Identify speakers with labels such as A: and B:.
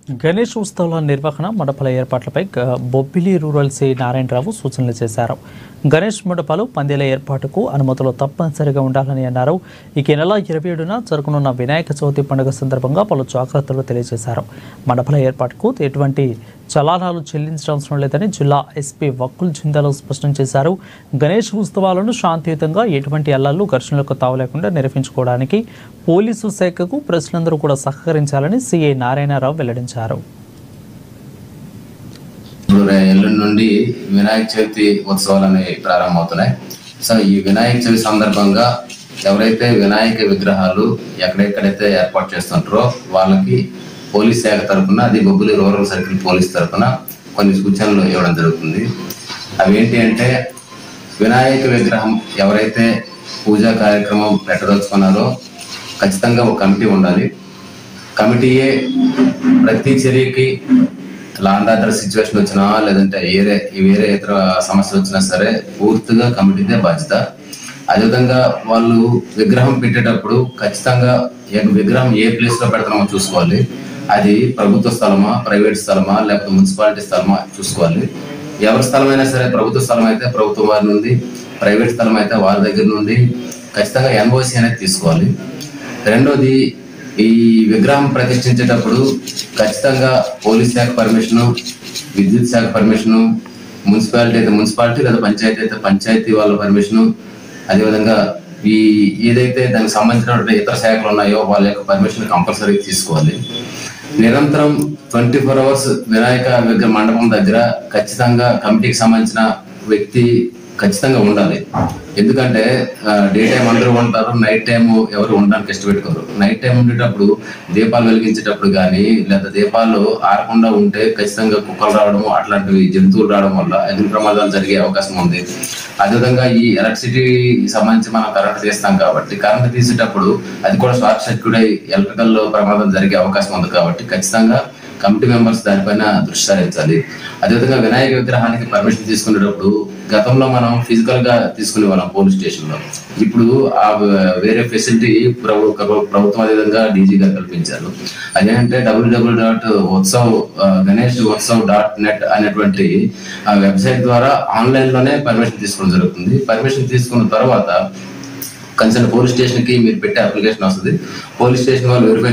A: గణేష్ ఉత్సవాల నిర్వహణ మండపాల ఏర్పాట్లపై బొబ్బిలి రూరల్ సి నారాయణరావు సూచనలు చేశారు. గణేష్ మండపాలు పందేల ఏర్పాటుకు అనుమతులు తప్పనిసరిగా ఉండాలని అన్నారు. ఈ నెల 27న జరగనున్న వినాయక చవితి పండుగ సందర్భంగా పలు జాగ్రత్తలు తెలియజేశారు. మండపాల ఏర్పాటుకు ఎటువంటి చలానాలు చెల్లించవలసిన లేదని జిల్లా ఎస్పీ వకుల్ జిందాల్ స్పష్టం చేశారు. గణేష్ ఉత్సవాలను శాంతియుతంగా ఎటువంటి అల్లర్లు ఘర్షణలకు తావలేకుండా నిర్వహించుకోవడానికి పోలీసు శాఖకు ప్రజలందరూ కూడా సహకరించాలని సిఐ నారాయణరావు వెల్లడించారు.
B: ఎల్లుండి నుండి వినాయక చవితి ఉత్సవాలు అనేవి ప్రారంభమవుతున్నాయి. సో ఈ వినాయక చవితి సందర్భంగా ఎవరైతే వినాయక విగ్రహాలు ఎక్కడెక్కడైతే ఏర్పాటు చేస్తుంటారో వాళ్ళకి పోలీస్ శాఖ తరఫున, అది బొబ్బిలి రూరల్ సర్కిల్ పోలీస్ తరఫున కొన్ని సూచనలు ఇవ్వడం జరుగుతుంది. అవి ఏంటి అంటే, వినాయక విగ్రహం ఎవరైతే పూజా కార్యక్రమం పెట్టదలుచుకున్నారో ఖచ్చితంగా ఒక కమిటీ ఉండాలి. కమిటీయే ప్రతి చర్యకి లాండ్ ఆర్డర్ సిచ్యువేషన్ వచ్చినా లేదంటే వేరే ఇతర సమస్యలు వచ్చినా సరే పూర్తిగా కమిటీదే బాధ్యత. అదేవిధంగా వాళ్ళు విగ్రహం పెట్టేటప్పుడు ఖచ్చితంగా విగ్రహం ఏ ప్లేస్ లో పెడతామో చూసుకోవాలి. అది ప్రభుత్వ స్థలమా, ప్రైవేట్ స్థలమా, లేకపోతే మున్సిపాలిటీ స్థలమా చూసుకోవాలి. ఎవరి స్థలమైనా సరే, ప్రభుత్వ స్థలం అయితే ప్రభుత్వం వారి నుండి, ప్రైవేట్ స్థలం అయితే వారి దగ్గర నుండి ఖచ్చితంగా ఎన్ఓసి అనేది తీసుకోవాలి. రెండోది, ఈ విగ్రహం ప్రతిష్ఠించేటప్పుడు ఖచ్చితంగా పోలీస్ శాఖ పర్మిషను, విద్యుత్ శాఖ పర్మిషను, మున్సిపాలిటీ అయితే మున్సిపాలిటీ, లేదా పంచాయతీ అయితే పంచాయతీ వాళ్ళ పర్మిషను, అదేవిధంగా ఈ ఏదైతే దానికి సంబంధించినటువంటి ఇతర శాఖలు ఉన్నాయో వాళ్ళ యొక్క పర్మిషన్ కంపల్సరీ తీసుకోవాలి. నిరంతరం 24 hours వినాయక విగ్రహ మండపం దగ్గర ఖచ్చితంగా కమిటీకి సంబంధించిన వ్యక్తి ఖచ్చితంగా ఉండాలి. ఎందుకంటే డే టైం అందరూ ఉంటారు, నైట్ టైం ఎవరు ఉండడానికి ఇష్టపెట్టుకోరు. నైట్ టైం ఉండేటప్పుడు దీపాలు వెలిగించేటప్పుడు కానీ, లేదా దీపాలు ఆరకుండా ఉంటే ఖచ్చితంగా కుక్కలు రావడం, అట్లాంటివి జంతువులు రావడం వల్ల అగ్ని ప్రమాదాలు జరిగే అవకాశం ఉంది. అదేవిధంగా ఈ ఎలక్ట్రిసిటీ సంబంధించి మనం కరెంట్ తీస్తాం కాబట్టి, కరెంట్ తీసేటప్పుడు అది కూడా షార్ట్ సర్క్యూట్ అయ్యి ఎలక్ట్రికల్ ప్రమాదం జరిగే అవకాశం ఉంది. కాబట్టి ఖచ్చితంగా కమిటీ మెంబర్స్ దానిపైన దృష్టి సారించాలి. అదేవిధంగా వినాయక విగ్రహానికి పర్మిషన్ తీసుకునేటప్పుడు గతంలో మనం ఫిజికల్ గా తీసుకునే వాళ్ళం పోలీస్ స్టేషన్ లో. ఇప్పుడు ఆ వేరే ఫెసిలిటీ ప్రభుత్వం అదేవిధంగా డీజీ గారు కల్పించారు. అదేంటే www.ghaneshutsav.net అనేటువంటి వెబ్సైట్ ద్వారా ఆన్లైన్ లోనే పర్మిషన్ తీసుకోవడం జరుగుతుంది. పర్మిషన్ తీసుకున్న తర్వాత కన్సర్న్ పోలీస్ స్టేషన్ కి మీరు పెట్టే అప్లికేషన్ వస్తుంది. పోలీస్ స్టేషన్ వాళ్ళు వెరిఫై